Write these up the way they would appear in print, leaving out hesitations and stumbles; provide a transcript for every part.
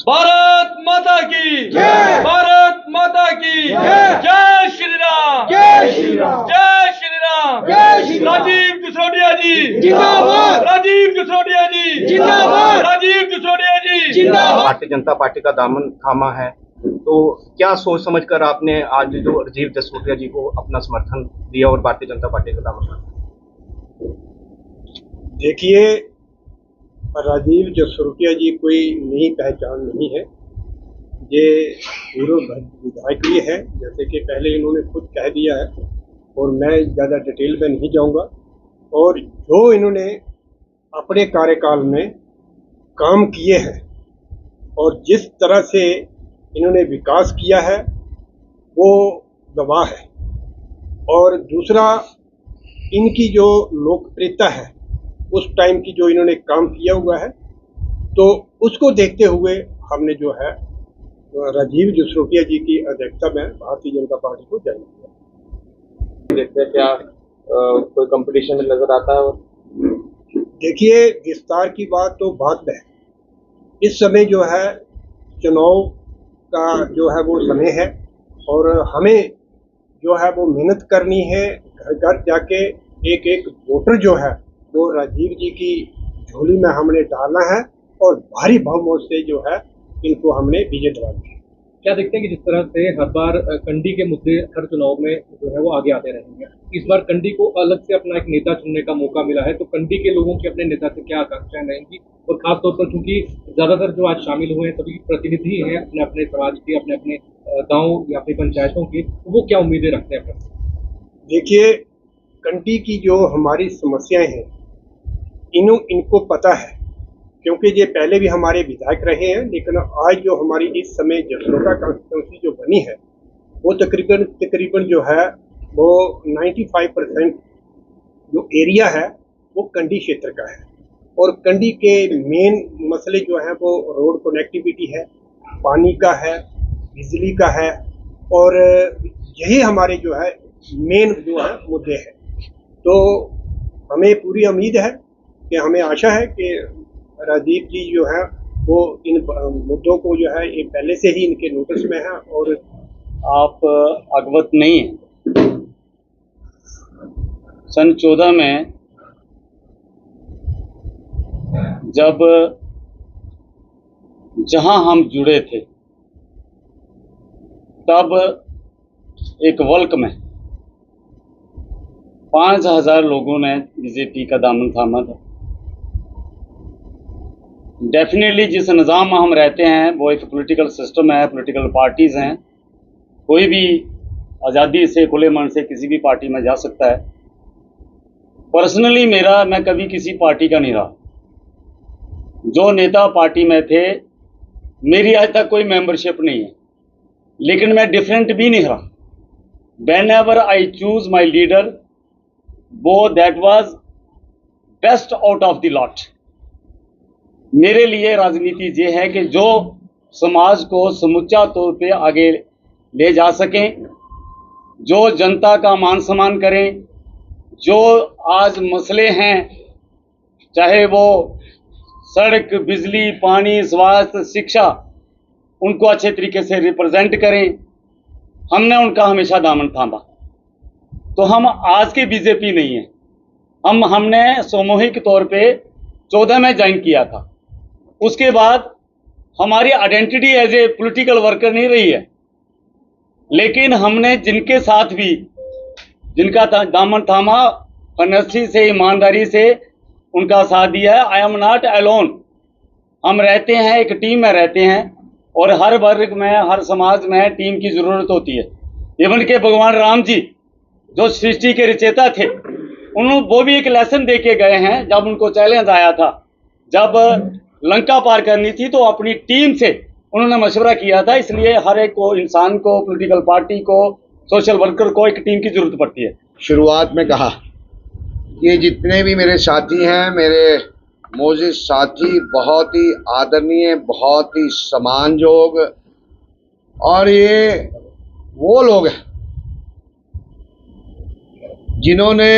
भारत माता की जय। भारत माता की जय। जय श्री राम जय श्री राम। जय श्री राम जय श्री राम। राजीव सिसोदिया जी जिंदाबाद। राजीव सिसोदिया जी जिंदाबाद। राजीव सिसोदिया जी जिंदाबाद। भारतीय जनता पार्टी का दामन थामा है, तो क्या सोच समझकर आपने आज जो राजीव जसरोटिया जी को अपना समर्थन दिया और भारतीय जनता पार्टी का दामन थामा? देखिए, राजीव जसरोटिया जी कोई नई पहचान नहीं है। ये पूर्व विधायक भी है, जैसे कि पहले इन्होंने खुद कह दिया है, और मैं ज़्यादा डिटेल में नहीं जाऊंगा। और जो इन्होंने अपने कार्यकाल में काम किए हैं और जिस तरह से इन्होंने विकास किया है वो गवाह है। और दूसरा, इनकी जो लोकप्रियता है उस टाइम की जो इन्होंने काम किया हुआ है, तो उसको देखते हुए हमने जो है राजीव जसरोटिया जी की अध्यक्षता में भारतीय जनता पार्टी को ज्वाइन किया। देखते हैं क्या कोई कंपटीशन में नजर आता है? देखिए, विस्तार की बात तो बाद में है। इस समय जो है चुनाव का जो है वो समय है, और हमें जो है वो मेहनत करनी है। घर घर जाके एक एक वोटर जो है वो राजीव जी की झोली में हमने डालना है, और भारी बहुमत से जो है इनको हमने विजय दिलानी है। क्या देखते हैं कि जिस तरह से हर बार कंडी के मुद्दे हर चुनाव में जो है वो आगे आते रहेंगे, इस बार कंडी को अलग से अपना एक नेता चुनने का मौका मिला है, तो कंडी के लोगों की अपने नेता से क्या आकांक्षाएं रहेंगी? और खासतौर पर क्योंकि ज्यादातर जो आज शामिल हुए हैं सभी प्रतिनिधि हैं अपने अपने समाज के, अपने अपने गाँव या अपनी पंचायतों की, तो वो क्या उम्मीदें रखते हैं? देखिए, कंडी की जो हमारी समस्याएं हैं इनको पता है, क्योंकि ये पहले भी हमारे विधायक रहे हैं। लेकिन आज जो हमारी इस समय जसरोटा कॉन्स्टिट्यूंसी जो बनी है वो तकरीबन जो है वो 95% जो एरिया है वो कंडी क्षेत्र का है। और कंडी के मेन मसले जो हैं वो रोड कनेक्टिविटी है, पानी का है, बिजली का है, और यही हमारे जो है मेन जो है मुद्दे हैं। तो हमें पूरी उम्मीद है कि हमें आशा है कि राजीव जी जो है वो इन मुद्दों को जो है ये पहले से ही इनके नोटिस में है। और आप अवगत नहीं हैं, सन 14 में जब जहां हम जुड़े थे तब एक वल्क में 5000 लोगों ने बीजेपी का दामन थामा था। डेफिनेटली जिस निज़ाम में हम रहते हैं वो एक पॉलिटिकल सिस्टम है, पॉलिटिकल पार्टीज़ हैं, कोई भी आज़ादी से खुले मन से किसी भी पार्टी में जा सकता है। पर्सनली मैं कभी किसी पार्टी का नहीं रहा। जो नेता पार्टी में थे मेरी आज तक कोई मेंबरशिप नहीं है, लेकिन मैं डिफरेंट भी नहीं रहा। Whenever I choose my leader, वो that was best out of the lot. मेरे लिए राजनीति ये है कि जो समाज को समूचा तौर पे आगे ले जा सकें, जो जनता का मान सम्मान करें, जो आज मसले हैं चाहे वो सड़क, बिजली, पानी, स्वास्थ्य, शिक्षा, उनको अच्छे तरीके से रिप्रेजेंट करें। हमने उनका हमेशा दामन थामा। तो हम आज के बीजेपी नहीं है, हमने सामूहिक तौर पे 14 में ज्वाइन किया था। उसके बाद हमारी identity as a political worker नहीं रही है, लेकिन हमने जिनके साथ भी जिनका दामन थामा, ऑनेस्टी से, ईमानदारी से उनका साथ दिया है। I am not alone. हम रहते हैं, एक टीम में रहते हैं, और हर वर्ग में, हर समाज में टीम की ज़रूरत होती है। इवन के भगवान राम जी जो सृष्टि के रचयिता थे, वो भी एक लेसन दे के गए हैं। जब उनको चैलेंज आया था, जब लंका पार करनी थी, तो अपनी टीम से उन्होंने मशवरा किया था। इसलिए हर एक को, इंसान को, पॉलिटिकल पार्टी को, सोशल वर्कर को एक टीम की जरूरत पड़ती है। शुरुआत में कहा कि जितने भी मेरे साथी हैं, मेरे मौजूद साथी बहुत ही आदरणीय, बहुत ही सम्मानजोग, और ये वो लोग हैं जिन्होंने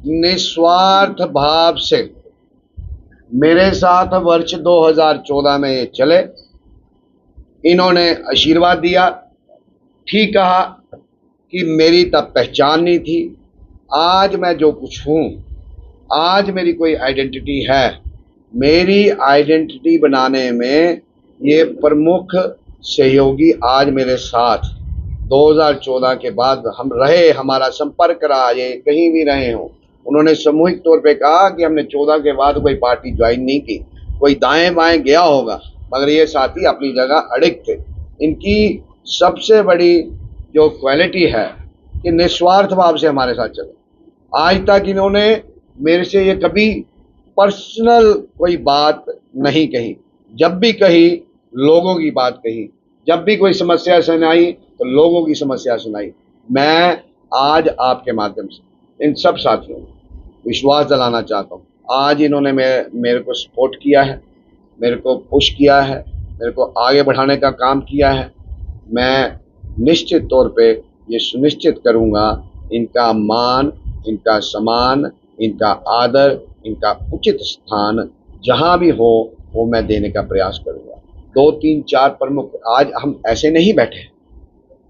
निस्वार्थ भाव से मेरे साथ वर्ष 2014 में ये चले, इन्होंने आशीर्वाद दिया, ठीक कहा कि मेरी तब पहचान नहीं थी। आज मैं जो कुछ हूँ, आज मेरी कोई आइडेंटिटी है, मेरी आइडेंटिटी बनाने में ये प्रमुख सहयोगी आज मेरे साथ 2014 के बाद हम रहे, हमारा संपर्क रहा, ये कहीं भी रहे हों। उन्होंने सामूहिक तौर पे कहा कि हमने 14 के बाद कोई पार्टी ज्वाइन नहीं की, कोई दाएं बाएं गया होगा, मगर ये साथी अपनी जगह अड़िग थे। इनकी सबसे बड़ी जो क्वालिटी है कि निस्वार्थ भाव से हमारे साथ चले। आज तक इन्होंने मेरे से ये कभी पर्सनल कोई बात नहीं कही, जब भी कही लोगों की बात कही, जब भी कोई समस्या सुनाई तो लोगों की समस्या सुनाई। मैं आज आपके माध्यम से इन सब साथियों को विश्वास दिलाना चाहता हूँ, आज इन्होंने मेरे को सपोर्ट किया है, मेरे को पुश किया है, मेरे को आगे बढ़ाने का काम किया है। मैं निश्चित तौर पे ये सुनिश्चित करूँगा इनका मान, इनका सम्मान, इनका आदर, इनका उचित स्थान जहाँ भी हो वो मैं देने का प्रयास करूँगा। 2, 3, 4 प्रमुख, आज हम ऐसे नहीं बैठे हैं,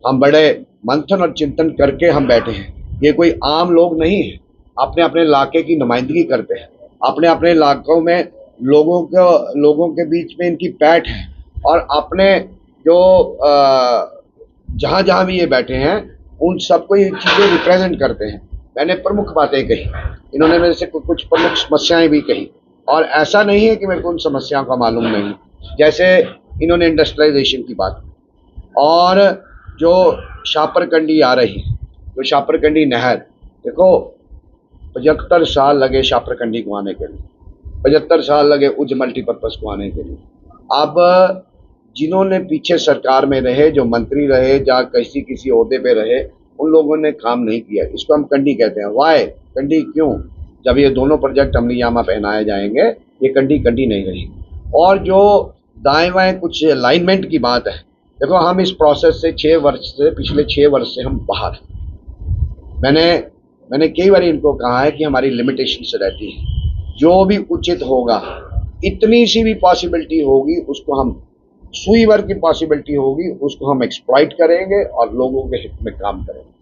हम बड़े मंथन और चिंतन करके हम बैठे हैं। ये कोई आम लोग नहीं है, अपने अपने इलाके की नुमाइंदगी करते हैं, अपने अपने इलाकों में लोगों के बीच में इनकी पैठ है, और अपने जो जहाँ जहाँ भी ये बैठे हैं उन सबको ये चीज़ें रिप्रेजेंट करते हैं। मैंने प्रमुख बातें कही, इन्होंने मेरे से कुछ प्रमुख समस्याएं भी कही, और ऐसा नहीं है कि मेरे को उन समस्याओं का मालूम नहीं। जैसे इन्होंने इंडस्ट्रियलाइजेशन की बात, और जो शापरकंडी आ रही है, जो शापरकंडी नहर, देखो 75 साल लगे शापरकंडी को आने के लिए, 75 साल लगे उज मल्टीपर्पज़ को आने के लिए। अब जिन्होंने पीछे सरकार में रहे, जो मंत्री रहे, जहाँ किसी ओहदे पे रहे, उन लोगों ने काम नहीं किया। इसको हम कंडी कहते हैं। वाई कंडी? क्यों? जब ये दोनों प्रोजेक्ट अमलीजामा पहनाए जाएंगे, ये कंडी नहीं रही। और जो दाएं बाएं कुछ अलाइनमेंट की बात है, देखो हम इस प्रोसेस से पिछले 6 वर्ष से हम बाहर हैं। मैंने कई बार इनको कहा है कि हमारी लिमिटेशंस रहती है, जो भी उचित होगा, इतनी सी भी पॉसिबिलिटी होगी उसको हम, सुई भर की पॉसिबिलिटी होगी उसको हम एक्सप्लॉइट करेंगे और लोगों के हित में काम करेंगे।